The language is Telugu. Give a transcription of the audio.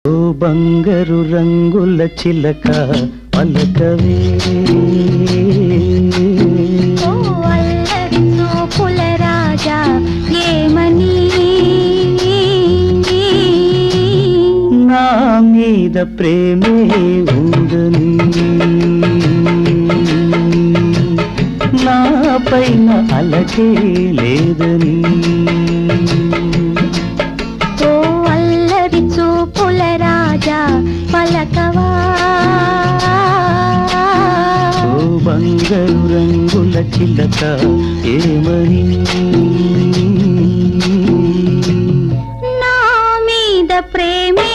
ఓ బంగారు రంగుల చిలక పలకవే, ఓ అల్లరి చూపుల రాజా ఏమని నా మీద ప్రేమే ఉందని, నా పైన అలకే లేదని. ఓ అల్లరి చూపుల రాజా పలకవా, ఓ బంగారు రంగుల చిలక ఏమని నా మీద ప్రేమే